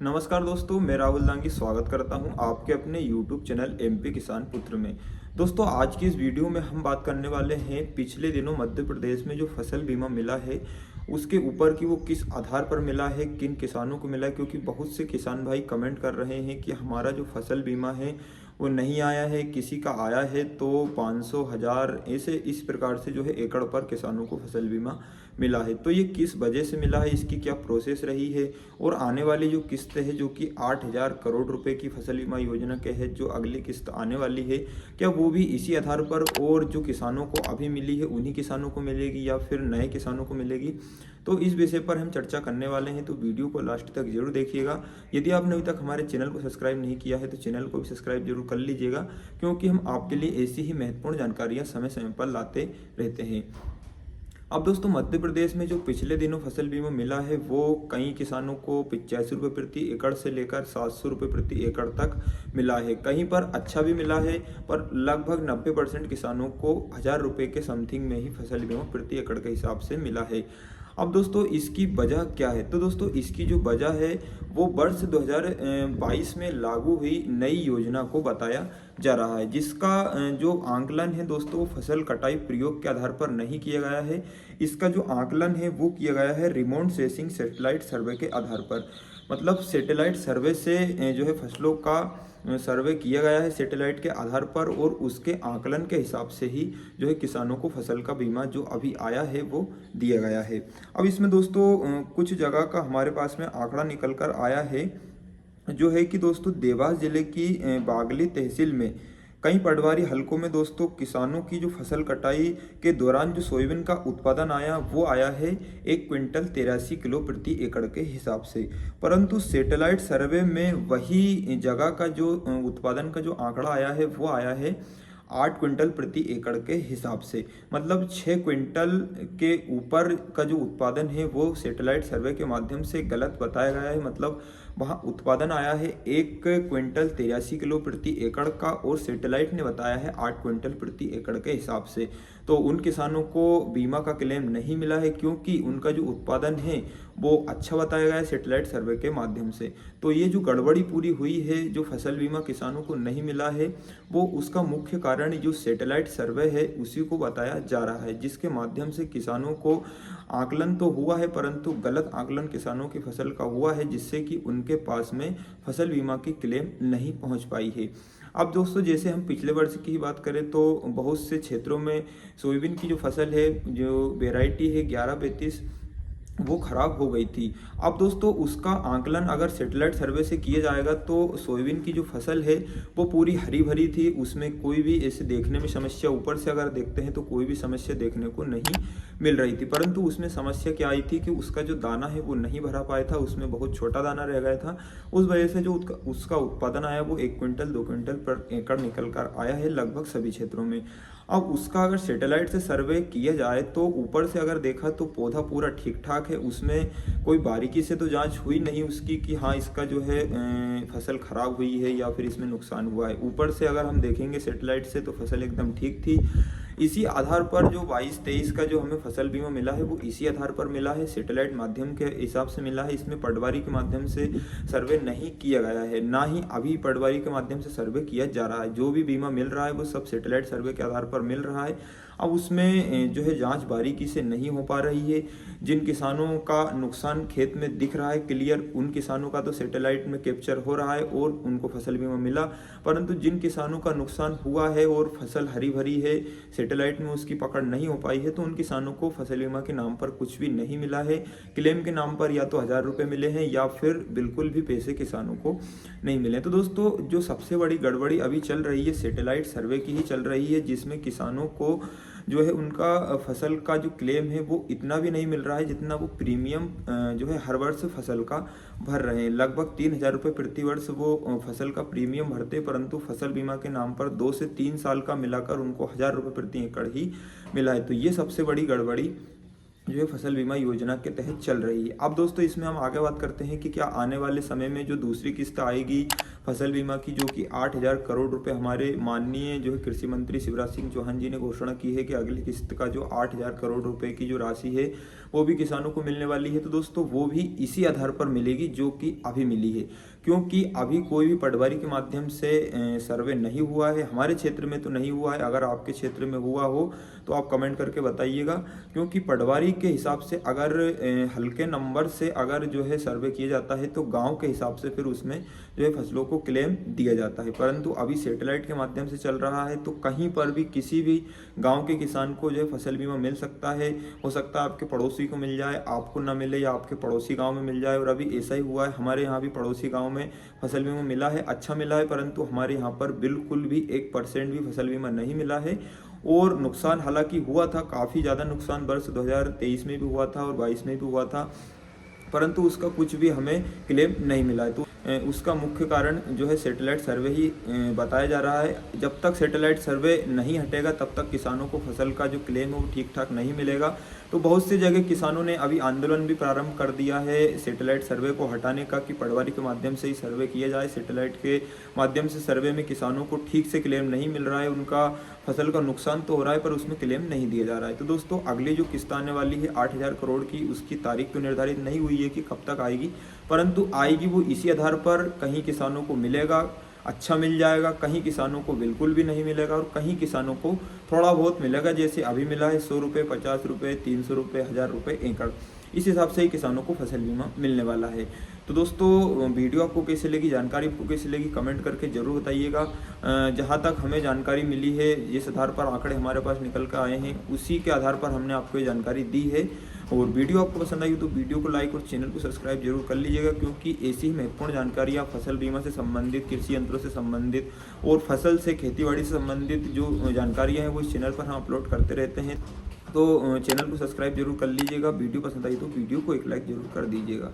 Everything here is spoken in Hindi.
नमस्कार दोस्तों, मैं राहुल दांगी स्वागत करता हूं आपके अपने YouTube चैनल एमपी किसान पुत्र में। दोस्तों, आज की इस वीडियो में हम बात करने वाले हैं पिछले दिनों मध्य प्रदेश में जो फसल बीमा मिला है उसके ऊपर कि वो किस आधार पर मिला है, किन किसानों को मिला है। क्योंकि बहुत से किसान भाई कमेंट कर रहे हैं कि हमारा जो फसल बीमा है वो नहीं आया है, किसी का आया है तो 500 1000 ऐसे इस प्रकार से जो है एकड़ पर किसानों को फसल बीमा मिला है। तो ये किस वजह से मिला है, इसकी क्या प्रोसेस रही है और आने वाली जो किस्त है जो कि 8000 करोड़ रुपए की फसल बीमा योजना के है, जो अगली किस्त आने वाली है, क्या वो भी इसी आधार पर और जो किसानों को अभी मिली है उन्हीं किसानों को मिलेगी या फिर नए किसानों को मिलेगी। तो इस विषय पर हम चर्चा करने वाले हैं, तो वीडियो को लास्ट तक जरूर देखिएगा। यदि आपने अभी तक हमारे चैनल को सब्सक्राइब नहीं किया है तो चैनल को भी सब्सक्राइब जरूर कर लीजिएगा, क्योंकि हम आपके लिए ऐसी ही महत्वपूर्ण जानकारियां समय समय पर लाते रहते हैं। अब दोस्तों, मध्य प्रदेश में जो पिछले दिनों फसल बीमा मिला है वो कई किसानों को 85 रुपये प्रति एकड़ से लेकर 700 रुपये प्रति एकड़ तक मिला है। कहीं पर अच्छा भी मिला है, पर लगभग 90% किसानों को 1000 रुपये के समथिंग में ही फसल बीमा प्रति एकड़ के हिसाब से मिला है। अब दोस्तों, इसकी वजह क्या है? तो दोस्तों, इसकी जो वजह है वो वर्ष 2022 में लागू हुई नई योजना को बताया जा रहा है, जिसका जो आंकलन है दोस्तों, फसल कटाई प्रयोग के आधार पर नहीं किया गया है। इसका जो आंकलन है वो किया गया है रिमोट सेंसिंग सैटेलाइट सर्वे के आधार पर। मतलब सैटेलाइट सर्वे से जो है फसलों का सर्वे किया गया है सैटेलाइट के आधार पर, और उसके आंकलन के हिसाब से ही जो है किसानों को फसल का बीमा जो अभी आया है वो दिया गया है। अब इसमें दोस्तों कुछ जगह का हमारे पास में आंकड़ा निकल कर आया है, जो है कि दोस्तों देवास जिले की बागली तहसील में कई पटवारी हलकों में दोस्तों किसानों की जो फसल कटाई के दौरान जो सोयाबीन का उत्पादन आया वो आया है 1 क्विंटल 83 किलो प्रति एकड़ के हिसाब से। परंतु सैटेलाइट सर्वे में वही जगह का जो उत्पादन का जो आंकड़ा आया है वो आया है 8 क्विंटल प्रति एकड़ के हिसाब से। मतलब 6 क्विंटल के ऊपर का जो उत्पादन है वो सैटेलाइट सर्वे के माध्यम से गलत बताया गया है। मतलब वहाँ उत्पादन आया है 1 क्विंटल 83 किलो प्रति एकड़ का, और सैटेलाइट ने बताया है 8 क्विंटल प्रति एकड़ के हिसाब से। तो उन किसानों को बीमा का क्लेम नहीं मिला है, क्योंकि उनका जो उत्पादन है वो अच्छा बताया गया है सैटेलाइट सर्वे के माध्यम से। तो ये जो गड़बड़ी पूरी हुई है, जो फसल बीमा किसानों को नहीं मिला है, वो उसका मुख्य कारण जो सैटेलाइट सर्वे है उसी को बताया जा रहा है, जिसके माध्यम से किसानों को आकलन तो हुआ है परंतु गलत आकलन किसानों की फसल का हुआ है, जिससे कि उनके पास में फसल बीमा की क्लेम नहीं पहुंच पाई है। अब दोस्तों, जैसे हम पिछले वर्ष की ही बात करें तो बहुत से क्षेत्रों में सोयाबीन की जो फसल है, जो वेराइटी है 1132, वो खराब हो गई थी। अब दोस्तों, उसका आंकलन अगर सैटेलाइट सर्वे से किया जाएगा तो सोयाबीन की जो फसल है वो पूरी हरी भरी थी, उसमें कोई भी ऐसे देखने में समस्या, ऊपर से अगर देखते हैं तो कोई भी समस्या देखने को नहीं मिल रही थी। परंतु उसमें समस्या क्या आई थी कि उसका जो दाना है वो नहीं भरा पाया था, उसमें बहुत छोटा दाना रह गया था। उस वजह से जो उसका उत्पादन आया वो 1 क्विंटल 2 क्विंटल पर एकड़ निकल कर आया है लगभग सभी क्षेत्रों में। अब उसका अगर सैटेलाइट से सर्वे किया जाए तो ऊपर से अगर देखा तो पौधा पूरा ठीक ठाक है, उसमें कोई बारीकी से तो जांच हुई नहीं उसकी कि हाँ इसका जो है फसल खराब हुई है या फिर इसमें नुकसान हुआ है। ऊपर से अगर हम देखेंगे सैटेलाइट से तो फसल एकदम ठीक थी। इसी आधार पर जो 22-23 का जो हमें फसल बीमा मिला है वो इसी आधार पर मिला है, सैटेलाइट माध्यम के हिसाब से मिला है। इसमें पटवारी के माध्यम से सर्वे नहीं किया गया है, ना ही अभी पटवारी के माध्यम से सर्वे किया जा रहा है। जो भी बीमा मिल रहा है वो सब सैटेलाइट सर्वे के आधार पर मिल रहा है। अब उसमें जो है जांच बारीकी से नहीं हो पा रही है। जिन किसानों का नुकसान खेत में दिख रहा है क्लियर, उन किसानों का तो सैटेलाइट में कैप्चर हो रहा है और उनको फसल बीमा मिला। परंतु जिन किसानों का नुकसान हुआ है और फसल हरी भरी है, सैटेलाइट में उसकी पकड़ नहीं हो पाई है, तो उन किसानों को फसल बीमा के नाम पर कुछ भी नहीं मिला है। क्लेम के नाम पर या तो 1000 रुपये मिले हैं या फिर बिल्कुल भी पैसे किसानों को नहीं मिले। तो दोस्तों, जो सबसे बड़ी गड़बड़ी अभी चल रही है सैटेलाइट सर्वे की ही चल रही है, जिसमें किसानों को जो है उनका फसल का जो क्लेम है वो इतना भी नहीं मिल रहा है जितना वो प्रीमियम जो है हर वर्ष फसल का भर रहे हैं। लगभग 3000 रुपये प्रति वर्ष वो फसल का प्रीमियम भरते, परंतु फसल बीमा के नाम पर 2 से 3 साल का मिलाकर उनको 1000 रुपये प्रति एकड़ ही मिला है। तो ये सबसे बड़ी गड़बड़ी जो है फसल बीमा योजना के तहत चल रही है। अब दोस्तों इसमें हम आगे बात करते हैं कि क्या आने वाले समय में जो दूसरी किस्त आएगी फसल बीमा की, जो कि 8,000 करोड़ रुपए हमारे माननीय जो है कृषि मंत्री शिवराज सिंह चौहान जी ने घोषणा की है कि अगली किस्त का जो 8,000 करोड़ रुपए की जो राशि है वो भी किसानों को मिलने वाली है। तो दोस्तों वो भी इसी आधार पर मिलेगी जो कि अभी मिली है, क्योंकि अभी कोई भी पटवारी के माध्यम से सर्वे नहीं हुआ है। हमारे क्षेत्र में तो नहीं हुआ है, अगर आपके क्षेत्र में हुआ हो तो आप कमेंट करके बताइएगा, क्योंकि पटवारी के हिसाब से अगर हल्के नंबर से अगर जो है सर्वे किया जाता है तो गांव के हिसाब से फिर उसमें जो है फसलों को क्लेम दिया जाता है। परंतु अभी सैटेलाइट के माध्यम से चल रहा है तो कहीं पर भी किसी भी गांव के किसान को जो है फसल बीमा मिल सकता है। हो सकता है आपके पड़ोसी को मिल जाए, आपको ना मिले, या आपके पड़ोसी गाँव में मिल जाए। और अभी ऐसा ही हुआ है, हमारे यहाँ भी पड़ोसी गाँव में फसल बीमा मिला है, अच्छा मिला है, परंतु हमारे यहाँ पर बिल्कुल भी 1% भी फसल बीमा नहीं मिला है। और नुकसान हालांकि हुआ था, काफ़ी ज़्यादा नुकसान वर्ष 2023 में भी हुआ था और 22 में भी हुआ था, परंतु उसका कुछ भी हमें क्लेम नहीं मिला है। तो उसका मुख्य कारण जो है सैटेलाइट सर्वे ही बताया जा रहा है। जब तक सैटेलाइट सर्वे नहीं हटेगा तब तक किसानों को फसल का जो क्लेम है वो ठीक ठाक नहीं मिलेगा। तो बहुत सी जगह किसानों ने अभी आंदोलन भी प्रारंभ कर दिया है सैटेलाइट सर्वे को हटाने का, कि पटवारी के माध्यम से ही सर्वे किया जाए। सैटेलाइट के माध्यम से सर्वे में किसानों को ठीक से क्लेम नहीं मिल रहा है, उनका फसल का नुकसान तो हो रहा है पर उसमें क्लेम नहीं दिया जा रहा है। तो दोस्तों अगली जो किस्त आने वाली है 8,000 करोड़ की, उसकी तारीख तो निर्धारित नहीं हुई है कि कब तक आएगी, परंतु आएगी वो इसी आधार पर, कहीं किसानों को मिलेगा, अच्छा मिल जाएगा, कहीं किसानों को बिल्कुल भी नहीं मिलेगा और कहीं किसानों को थोड़ा बहुत मिलेगा, जैसे अभी मिला है 100 रुपये, 50 रुपये, 300 रुपये, 1,000 रुपये एकड़। इस हिसाब से ही किसानों को फसल बीमा मिलने वाला है। तो दोस्तों वीडियो आपको कैसे लगी, जानकारी आपको कैसे लगी, कमेंट करके ज़रूर बताइएगा। जहाँ तक हमें जानकारी मिली है, जिस आधार पर आंकड़े हमारे पास निकल कर आए हैं, उसी के आधार पर हमने आपको ये जानकारी दी है। और वीडियो आपको पसंद आई तो वीडियो को लाइक और चैनल को सब्सक्राइब जरूर कर लीजिएगा, क्योंकि ऐसी महत्वपूर्ण जानकारियाँ फसल बीमा से संबंधित, कृषि यंत्रों से संबंधित और फसल से खेतीबाड़ी से संबंधित जो जानकारियाँ हैं वो इस चैनल पर हम अपलोड करते रहते हैं। तो चैनल को सब्सक्राइब जरूर कर लीजिएगा। वीडियो पसंद आई तो वीडियो को एक लाइक जरूर कर दीजिएगा।